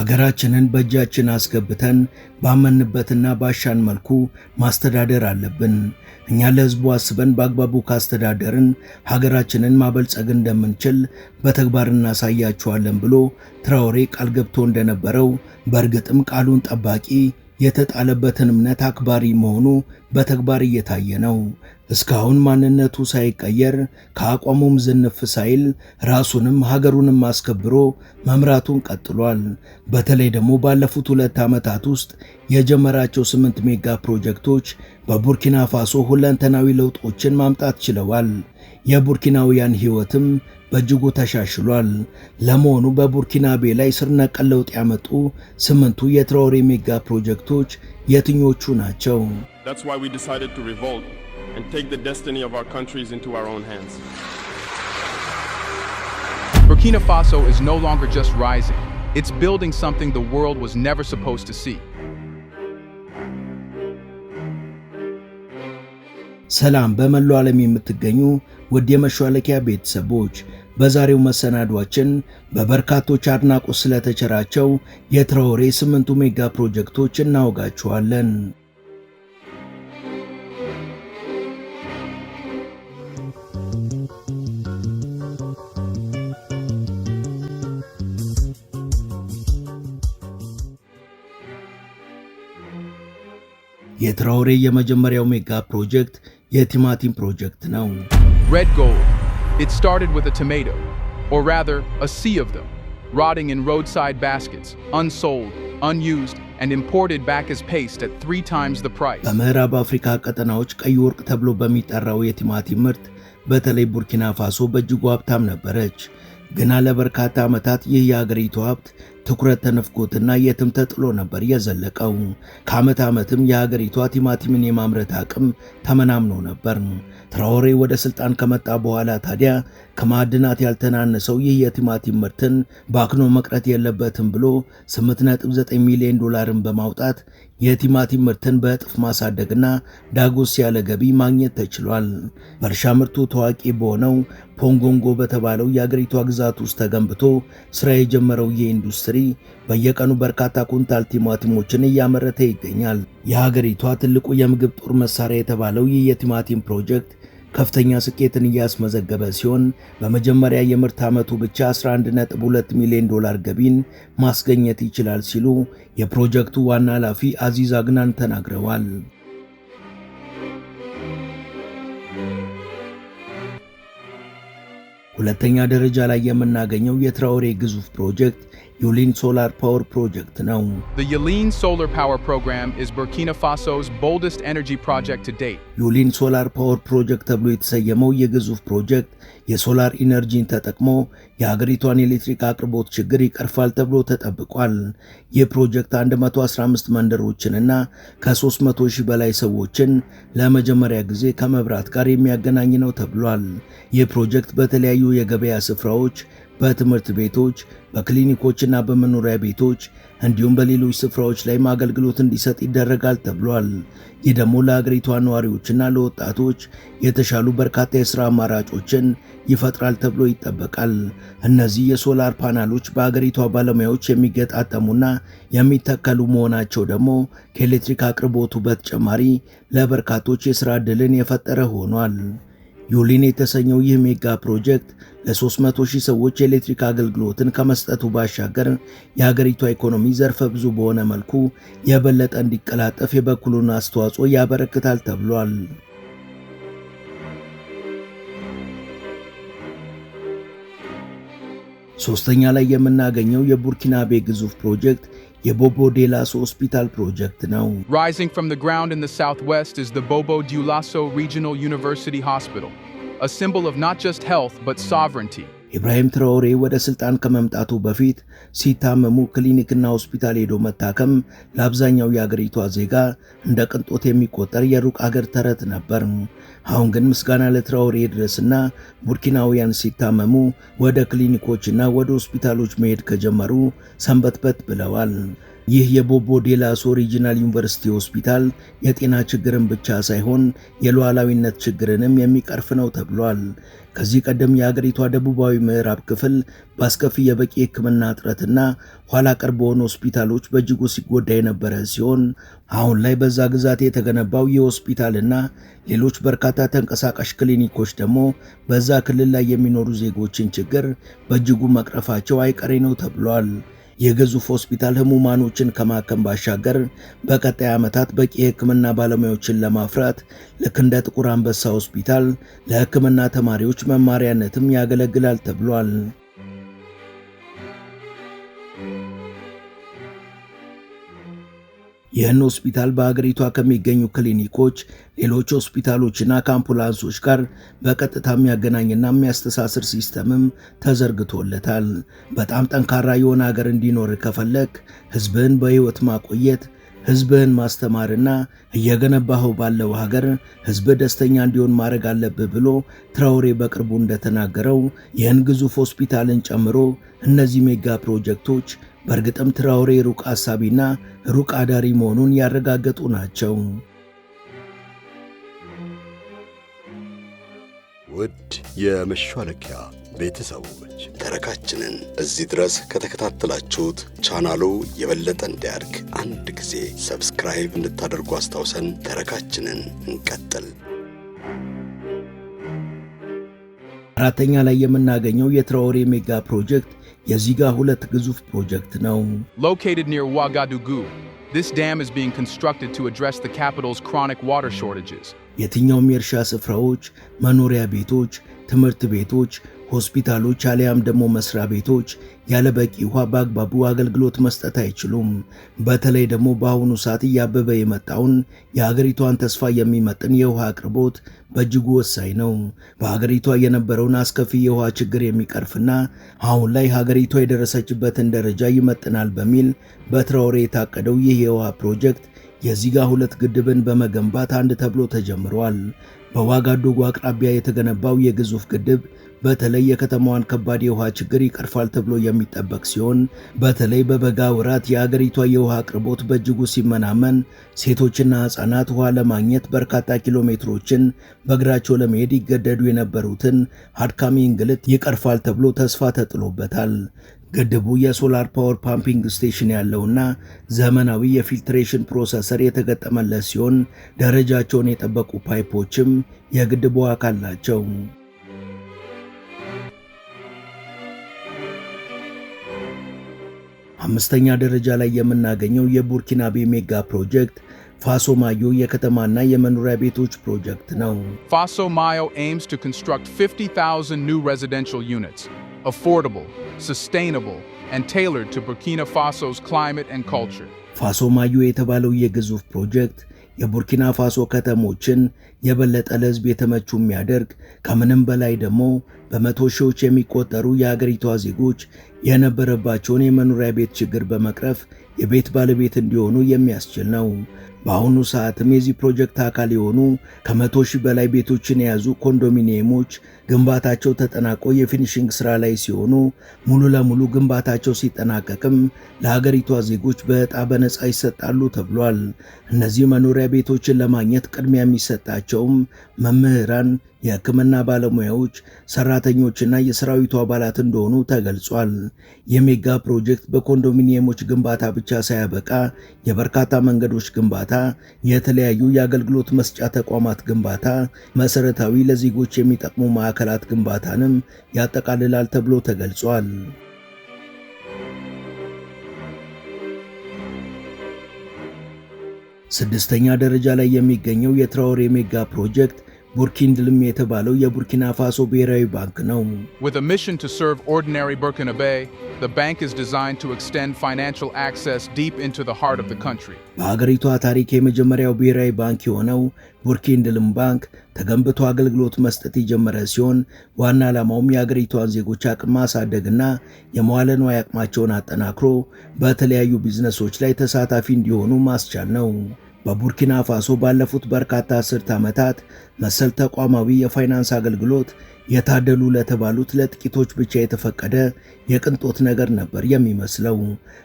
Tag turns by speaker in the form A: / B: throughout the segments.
A: ሀገራችንን በእጃችን አስገብተን ባመንበትና ባሻን መልኩ ማስተዳደር አለብን። እኛ ለሕዝቡ አስበን በአግባቡ ካስተዳደርን ሀገራችንን ማበልጸግ እንደምንችል በተግባር እናሳያቸዋለን ብሎ ትራኦሬ ቃል ገብቶ እንደነበረው በእርግጥም ቃሉን ጠባቂ የተጣለበትን እምነት አክባሪ መሆኑ በተግባር እየታየ ነው። እስካሁን ማንነቱ ሳይቀየር ከአቋሙም ዝንፍ ሳይል ራሱንም ሀገሩንም አስከብሮ መምራቱን ቀጥሏል። በተለይ ደግሞ ባለፉት 2 ዓመታት ውስጥ የጀመራቸው 8 ሜጋ ፕሮጀክቶች በቡርኪና ፋሶ ሁለንተናዊ ለውጦችን ማምጣት ችለዋል። የቡርኪናውያን ሕይወትም በእጅጉ ተሻሽሏል። ለመሆኑ በቡርኪናቤ ላይ ስር ነቀል ለውጥ ያመጡ 8ቱ የትራኦሬ ሜጋ ፕሮጀክቶች የትኞቹ ናቸው?
B: That's why we decided to revolt and take the destiny of our countries into our own hands.
C: Burkina Faso is no longer just rising. It's building something the world was never supposed to see.
A: ሰላም በመላው ዓለም የምትገኙ ውድ የመሿለኪያ ቤተሰቦች፣ በዛሬው መሰናዷችን በበርካቶች አድናቆት ስለተቸራቸው የትራኦሬ 8ቱ ሜጋ ፕሮጀክቶች እናወጋችኋለን። የትራኦሬ የመጀመሪያው ሜጋ ፕሮጀክት የቲማቲም ፕሮጀክት ነው።
C: Red gold. It started with a tomato, or rather, a sea of them, rotting in roadside baskets, unsold, unused, and imported back as paste at 3 times the price.
A: በምዕራብ አፍሪካ ቀጠናዎች ቀይ ወርቅ ተብሎ በሚጠራው የቲማቲም ምርት በተለይ ቡርኪና ፋሶ በእጅጉ ሀብታም ነበረች። ግና ለበርካታ ዓመታት ይህ የአገሪቱ ሀብት ትኩረት ተነፍጎትና የትም ተጥሎ ነበር የዘለቀው። ከዓመት ዓመትም የሀገሪቷ ቲማቲምን የማምረት አቅም ተመናምኖ ነበር። ትራኦሬ ወደ ስልጣን ከመጣ በኋላ ታዲያ ከማዕድናት ያልተናነሰው ይህ የቲማቲም ምርትን ባክኖ መቅረት የለበትም ብሎ $8.9 ሚሊዮን በማውጣት የቲማቲም ምርትን በእጥፍ ማሳደግና ዳጎስ ያለ ገቢ ማግኘት ተችሏል። በእርሻ ምርቱ ታዋቂ በሆነው ፖንጎንጎ በተባለው የአገሪቷ ግዛት ውስጥ ተገንብቶ ስራ የጀመረው የኢንዱስትሪ በየቀኑ በርካታ ኩንታል ቲማቲሞችን እያመረተ ይገኛል። የሀገሪቷ ትልቁ የምግብ ጦር መሳሪያ የተባለው ይህ የቲማቲም ፕሮጀክት ከፍተኛ ስኬትን እያስመዘገበ ሲሆን በመጀመሪያ የምርት ዓመቱ ብቻ $11.2 ሚሊዮን ገቢን ማስገኘት ይችላል ሲሉ የፕሮጀክቱ ዋና ኃላፊ አዚዝ አግናን ተናግረዋል። ሁለተኛ ደረጃ ላይ የምናገኘው የትራኦሬ ግዙፍ ፕሮጀክት ዩሊን ሶላር ፓወር ፕሮጀክት ነው።
C: The Yulin Solar Power Program is Burkina Faso's boldest energy project to date.
A: ዩሊን ሶላር ፓወር ፕሮጀክት ተብሎ የተሰየመው የግዙፍ ፕሮጀክት የሶላር ኢነርጂን ተጠቅሞ የሀገሪቷን የኤሌክትሪክ አቅርቦት ችግር ይቀርፋል ተብሎ ተጠብቋል። ይህ ፕሮጀክት 115 መንደሮችንና ከ300,000 በላይ ሰዎችን ለመጀመሪያ ጊዜ ከመብራት ጋር የሚያገናኝ ነው ተብሏል። ይህ ፕሮጀክት በተለያዩ የገበያ ስፍራዎች፣ በትምህርት ቤቶች፣ በክሊኒኮችና በመኖሪያ ቤቶች እንዲሁም በሌሎች ስፍራዎች ላይ አገልግሎት እንዲሰጥ ይደረጋል ተብሏል። ይህ ደግሞ ለሀገሪቷ ነዋሪዎችና ለወጣቶች የተሻሉ በርካታ የሥራ አማራጮችን ይፈጥራል ተብሎ ይጠበቃል። እነዚህ የሶላር ፓናሎች በሀገሪቷ ባለሙያዎች የሚገጣጠሙና የሚተከሉ መሆናቸው ደግሞ ከኤሌክትሪክ አቅርቦቱ በተጨማሪ ለበርካቶች የሥራ ዕድልን የፈጠረ ሆኗል። ዩሊን የተሰኘው ይህ ሜጋ ፕሮጀክት ለ300,000 ሰዎች የኤሌክትሪክ አገልግሎትን ከመስጠቱ ባሻገር የሀገሪቷ ኢኮኖሚ ዘርፈ ብዙ በሆነ መልኩ የበለጠ እንዲቀላጠፍ የበኩሉን አስተዋጽኦ ያበረክታል ተብሏል። ሶስተኛ ላይ የምናገኘው የቡርኪናቤ ግዙፍ ፕሮጀክት የቦቦ ዴላሶ ሆስፒታል ፕሮጀክት ነው።
C: Rising from the ground in the southwest is the Bobo Dioulasso Regional University Hospital, a symbol of not just health but sovereignty.
A: ኢብራሂም ትራኦሬ ወደ ስልጣን ከመምጣቱ በፊት ሲታመሙ ክሊኒክና ሆስፒታል ሄዶ መታከም ለአብዛኛው የአገሪቷ ዜጋ እንደ ቅንጦት የሚቆጠር የሩቅ አገር ተረት ነበር። አሁን ግን ምስጋና ለትራኦሬ ድረስና ቡርኪናውያን ሲታመሙ ወደ ክሊኒኮችና ወደ ሆስፒታሎች መሄድ ከጀመሩ ሰንበትበት ብለዋል። ይህ የቦቦ ዴላሶ ሪጂናል ዩኒቨርሲቲ ሆስፒታል የጤና ችግርን ብቻ ሳይሆን የሉዓላዊነት ችግርንም የሚቀርፍ ነው ተብሏል። ከዚህ ቀደም የአገሪቷ ደቡባዊ ምዕራብ ክፍል በአስከፊ የበቂ ሕክምና እጥረትና ኋላ ቀር በሆኑ ሆስፒታሎች በእጅጉ ሲጎዳ የነበረ ሲሆን አሁን ላይ በዛ ግዛት የተገነባው የሆስፒታልና ሌሎች በርካታ ተንቀሳቃሽ ክሊኒኮች ደግሞ በዛ ክልል ላይ የሚኖሩ ዜጎችን ችግር በእጅጉ መቅረፋቸው አይቀሬ ነው ተብሏል። የግዙፍ ሆስፒታል ህሙማኖችን ከማከም ባሻገር በቀጣይ ዓመታት በቂ የህክምና ባለሙያዎችን ለማፍራት ልክ እንደ ጥቁር አንበሳ ሆስፒታል ለህክምና ተማሪዎች መማሪያነትም ያገለግላል ተብሏል። ይህን ሆስፒታል በአገሪቷ ከሚገኙ ክሊኒኮች፣ ሌሎች ሆስፒታሎችና ከአምቡላንሶች ጋር በቀጥታ የሚያገናኝና የሚያስተሳስር ሲስተምም ተዘርግቶለታል። በጣም ጠንካራ የሆነ ሀገር እንዲኖር ከፈለክ ህዝብህን በህይወት ማቆየት፣ ህዝብህን ማስተማርና እየገነባኸው ባለው ሀገር ህዝብ ደስተኛ እንዲሆን ማድረግ አለብህ ብሎ ትራኦሬ በቅርቡ እንደተናገረው ይህን ግዙፍ ሆስፒታልን ጨምሮ እነዚህ ሜጋ ፕሮጀክቶች በእርግጥም ትራኦሬ ሩቅ አሳቢና ሩቅ አዳሪ መሆኑን ያረጋገጡ ናቸው።
D: ውድ የመሿለኪያ ቤተሰቦች ተረካችንን እዚህ ድረስ ከተከታተላችሁት ቻናሉ የበለጠ እንዲያድግ አንድ ጊዜ ሰብስክራይብ እንድታደርጉ አስታውሰን ተረካችንን እንቀጥል።
A: አራተኛ ላይ የምናገኘው የትራኦሬ ሜጋ ፕሮጀክት የዚጋ ሁለት ግዙፍ ፕሮጀክት ነው።
C: Located near Ouagadougou, this dam is being constructed to address the capital's chronic water shortages.
A: የትኛውም የእርሻ ስፍራዎች፣ መኖሪያ ቤቶች፣ ትምህርት ቤቶች፣ ሆስፒታሎች አሊያም ደግሞ መስሪያ ቤቶች ያለ በቂ ውሃ በአግባቡ አገልግሎት መስጠት አይችሉም። በተለይ ደግሞ በአሁኑ ሰዓት እያበበ የመጣውን የሀገሪቷን ተስፋ የሚመጥን የውሃ አቅርቦት በእጅጉ ወሳኝ ነው። በሀገሪቷ የነበረውን አስከፊ የውሃ ችግር የሚቀርፍና አሁን ላይ ሀገሪቷ የደረሰችበትን ደረጃ ይመጥናል በሚል በትራኦሬ የታቀደው ይህ የውሃ ፕሮጀክት የዚጋ ሁለት ግድብን በመገንባት አንድ ተብሎ ተጀምሯል። በዋጋዶጉ አቅራቢያ የተገነባው የግዙፍ ግድብ በተለይ የከተማዋን ከባድ የውሃ ችግር ይቀርፋል ተብሎ የሚጠበቅ ሲሆን በተለይ በበጋ ወራት የአገሪቷ የውሃ አቅርቦት በእጅጉ ሲመናመን ሴቶችና ሕፃናት ውሃ ለማግኘት በርካታ ኪሎ ሜትሮችን በእግራቸው ለመሄድ ይገደዱ የነበሩትን አድካሚ እንግልት ይቀርፋል ተብሎ ተስፋ ተጥሎበታል። ግድቡ የሶላር ፓወር ፓምፒንግ ስቴሽን ያለውና ዘመናዊ የፊልትሬሽን ፕሮሰሰር የተገጠመለት ሲሆን ደረጃቸውን የጠበቁ ፓይፖችም የግድቡ አካል ናቸው። አምስተኛ ደረጃ ላይ የምናገኘው የቡርኪናቤ ሜጋ ፕሮጀክት ፋሶ ማዮ የከተማና የመኖሪያ ቤቶች ፕሮጀክት ነው።
C: Faso Mayo aims to construct 50,000 new residential units, affordable, sustainable, and tailored to Burkina Faso's climate and culture.
A: ፋሶ ማዮ የተባለው የግዙፍ ፕሮጀክት የቡርኪና ፋሶ ከተሞችን የበለጠ ለሕዝብ የተመቹ የሚያደርግ ከምንም በላይ ደግሞ በመቶ ሺዎች የሚቆጠሩ የአገሪቷ ዜጎች የነበረባቸውን የመኖሪያ ቤት ችግር በመቅረፍ የቤት ባለቤት እንዲሆኑ የሚያስችል ነው። በአሁኑ ሰዓትም የዚህ ፕሮጀክት አካል የሆኑ ከ100 ሺህ በላይ ቤቶችን የያዙ ኮንዶሚኒየሞች ግንባታቸው ተጠናቆ የፊኒሽንግ ሥራ ላይ ሲሆኑ ሙሉ ለሙሉ ግንባታቸው ሲጠናቀቅም ለሀገሪቷ ዜጎች በዕጣ በነፃ ይሰጣሉ ተብሏል። እነዚህ መኖሪያ ቤቶችን ለማግኘት ቅድሚያ የሚሰጣቸውም መምህራን፣ የሕክምና ባለሙያዎች፣ ሰራተኞችና የሰራዊቱ አባላት እንደሆኑ ተገልጿል። የሜጋ ፕሮጀክት በኮንዶሚኒየሞች ግንባታ ብቻ ሳያበቃ የበርካታ መንገዶች ግንባታ፣ የተለያዩ የአገልግሎት መስጫ ተቋማት ግንባታ፣ መሰረታዊ ለዜጎች የሚጠቅሙ ማዕከላት ግንባታንም ያጠቃልላል ተብሎ ተገልጿል። ስድስተኛ ደረጃ ላይ የሚገኘው የትራኦሬ ሜጋ ፕሮጀክት ቡርኪንድልም የተባለው የቡርኪና ፋሶ ብሔራዊ ባንክ ነው።
C: With a mission to serve ordinary Burkinabe, the bank is designed to extend financial access deep into the heart of the country.
A: በሀገሪቷ ታሪክ የመጀመሪያው ብሔራዊ ባንክ የሆነው ቡርኪንድልም ባንክ ተገንብቶ አገልግሎት መስጠት የጀመረ ሲሆን ዋና ዓላማውም የሀገሪቷን ዜጎች አቅም ማሳደግና የመዋለ ንዋይ አቅማቸውን አጠናክሮ በተለያዩ ቢዝነሶች ላይ ተሳታፊ እንዲሆኑ ማስቻል ነው። በቡርኪና ፋሶ ባለፉት በርካታ አስርት ዓመታት መሰል ተቋማዊ የፋይናንስ አገልግሎት የታደሉ ለተባሉት ለጥቂቶች ብቻ የተፈቀደ የቅንጦት ነገር ነበር የሚመስለው።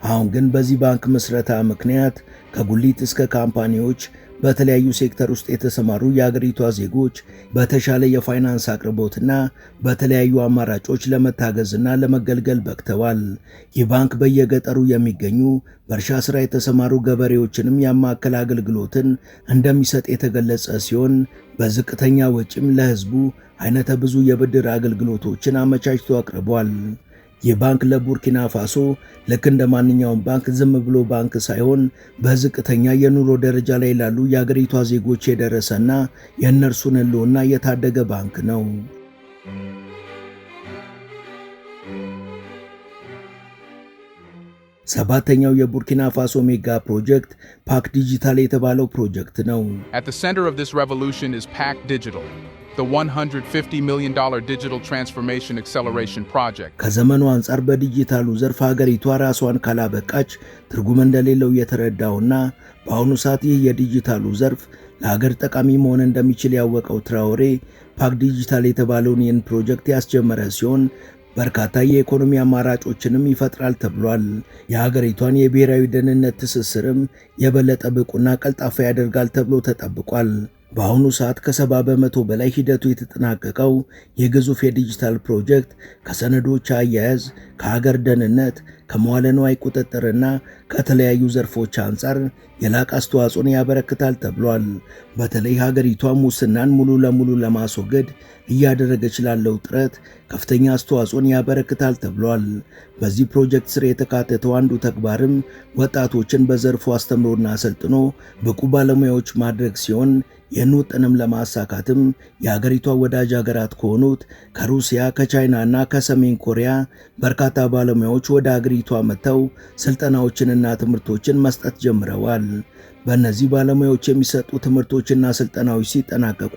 A: አሁን ግን በዚህ ባንክ ምስረታ ምክንያት ከጉሊት እስከ ካምፓኒዎች በተለያዩ ሴክተር ውስጥ የተሰማሩ የአገሪቷ ዜጎች በተሻለ የፋይናንስ አቅርቦትና በተለያዩ አማራጮች ለመታገዝና ለመገልገል በቅተዋል። ይህ ባንክ በየገጠሩ የሚገኙ በእርሻ ሥራ የተሰማሩ ገበሬዎችንም ያማከለ አገልግሎትን እንደሚሰጥ የተገለጸ ሲሆን በዝቅተኛ ወጪም ለሕዝቡ አይነተ ብዙ የብድር አገልግሎቶችን አመቻችቶ አቅርቧል። ይህ ባንክ ለቡርኪና ፋሶ ልክ እንደ ማንኛውም ባንክ ዝም ብሎ ባንክ ሳይሆን በዝቅተኛ የኑሮ ደረጃ ላይ ላሉ የአገሪቷ ዜጎች የደረሰና የእነርሱን ሕልውና የታደገ ባንክ ነው። ሰባተኛው የቡርኪና ፋሶ ሜጋ ፕሮጀክት ፓክ ዲጂታል የተባለው ፕሮጀክት ነው።
C: At the center of this revolution is PAC Digital, the $150 million digital transformation acceleration project.
A: ከዘመኑ አንጻር በዲጂታሉ ዘርፍ ሀገሪቷ ራሷን ካላበቃች ትርጉም እንደሌለው የተረዳውና በአሁኑ ሰዓት ይህ የዲጂታሉ ዘርፍ ለሀገር ጠቃሚ መሆን እንደሚችል ያወቀው ትራኦሬ ፓክ ዲጂታል የተባለውን ይህን ፕሮጀክት ያስጀመረ ሲሆን በርካታ የኢኮኖሚ አማራጮችንም ይፈጥራል ተብሏል። የሀገሪቷን የብሔራዊ ደህንነት ትስስርም የበለጠ ብቁና ቀልጣፋ ያደርጋል ተብሎ ተጠብቋል። በአሁኑ ሰዓት ከ70 በመቶ በላይ ሂደቱ የተጠናቀቀው የግዙፍ የዲጂታል ፕሮጀክት ከሰነዶች አያያዝ፣ ከሀገር ደህንነት፣ ከመዋለ ንዋይ ቁጥጥርና ከተለያዩ ዘርፎች አንጻር የላቅ አስተዋጽኦን ያበረክታል ተብሏል። በተለይ ሀገሪቷ ሙስናን ሙሉ ለሙሉ ለማስወገድ እያደረገች ላለው ጥረት ከፍተኛ አስተዋጽኦን ያበረክታል ተብሏል። በዚህ ፕሮጀክት ስር የተካተተው አንዱ ተግባርም ወጣቶችን በዘርፉ አስተምሮና አሰልጥኖ ብቁ ባለሙያዎች ማድረግ ሲሆን ይህን ውጥንም ለማሳካትም የሀገሪቷ ወዳጅ ሀገራት ከሆኑት ከሩሲያ፣ ከቻይና እና ከሰሜን ኮሪያ በርካታ ባለሙያዎች ወደ ሀገሪቷ መጥተው ስልጠናዎችንና ትምህርቶችን መስጠት ጀምረዋል። በእነዚህ ባለሙያዎች የሚሰጡ ትምህርቶችና ስልጠናዎች ሲጠናቀቁ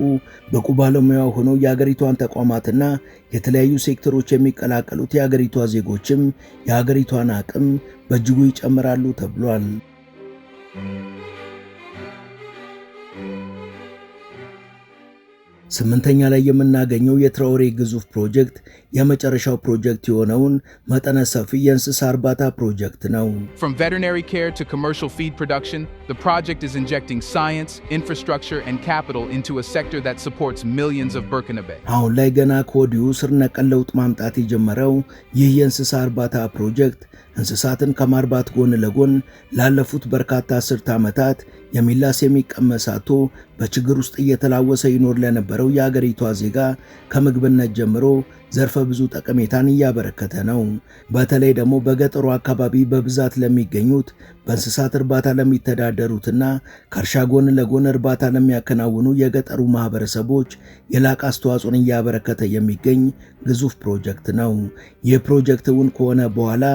A: ብቁ ባለሙያ ሆነው የሀገሪቷን ተቋማትና የተለያዩ ሴክተሮች የሚቀላቀሉት የሀገሪቷ ዜጎችም የሀገሪቷን አቅም በእጅጉ ይጨምራሉ ተብሏል። ስምንተኛ ላይ የምናገኘው የትራኦሬ ግዙፍ ፕሮጀክት የመጨረሻው ፕሮጀክት የሆነውን መጠነ ሰፊ የእንስሳ እርባታ ፕሮጀክት ነው።
C: From veterinary care to commercial feed production, the project is injecting science, infrastructure, and capital into a sector that supports millions of Burkinabe.
A: አሁን ላይ ገና ከወዲሁ ስር ነቀል ለውጥ ማምጣት የጀመረው ይህ የእንስሳ እርባታ ፕሮጀክት እንስሳትን ከማርባት ጎን ለጎን ላለፉት በርካታ አስርት ዓመታት የሚላስ የሚቀመስ አጥቶ በችግር ውስጥ እየተላወሰ ይኖር ለነበረው የአገሪቷ ዜጋ ከምግብነት ጀምሮ ዘርፈ ብዙ ጠቀሜታን እያበረከተ ነው። በተለይ ደግሞ በገጠሩ አካባቢ በብዛት ለሚገኙት በእንስሳት እርባታ ለሚተዳደሩትና ከእርሻ ጎን ለጎን እርባታ ለሚያከናውኑ የገጠሩ ማህበረሰቦች የላቅ አስተዋጽኦን እያበረከተ የሚገኝ ግዙፍ ፕሮጀክት ነው። ይህ ፕሮጀክት እውን ከሆነ በኋላ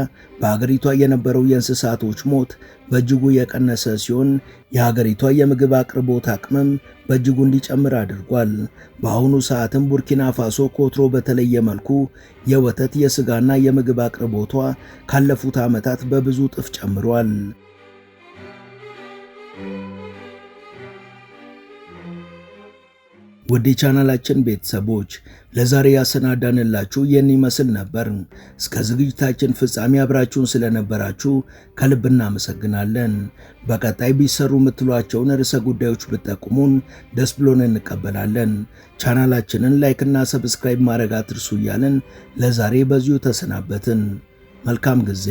A: በአገሪቷ የነበረው የእንስሳቶች ሞት በእጅጉ የቀነሰ ሲሆን የሀገሪቷ የምግብ አቅርቦት አቅምም በእጅጉ እንዲጨምር አድርጓል። በአሁኑ ሰዓትም ቡርኪና ፋሶ ከወትሮ በተለየ መልኩ የወተት የስጋና የምግብ አቅርቦቷ ካለፉት ዓመታት በብዙ እጥፍ ጨምሯል። ውድ የቻናላችን ቤተሰቦች ለዛሬ ያሰናዳንላችሁ ይህን ይመስል ነበር። እስከ ዝግጅታችን ፍጻሜ አብራችሁን ስለነበራችሁ ከልብ እናመሰግናለን። በቀጣይ ቢሰሩ የምትሏቸውን ርዕሰ ጉዳዮች ብትጠቁሙን ደስ ብሎን እንቀበላለን። ቻናላችንን ላይክና ሰብስክራይብ ማድረግ አትርሱ እያልን ለዛሬ በዚሁ ተሰናበትን። መልካም ጊዜ።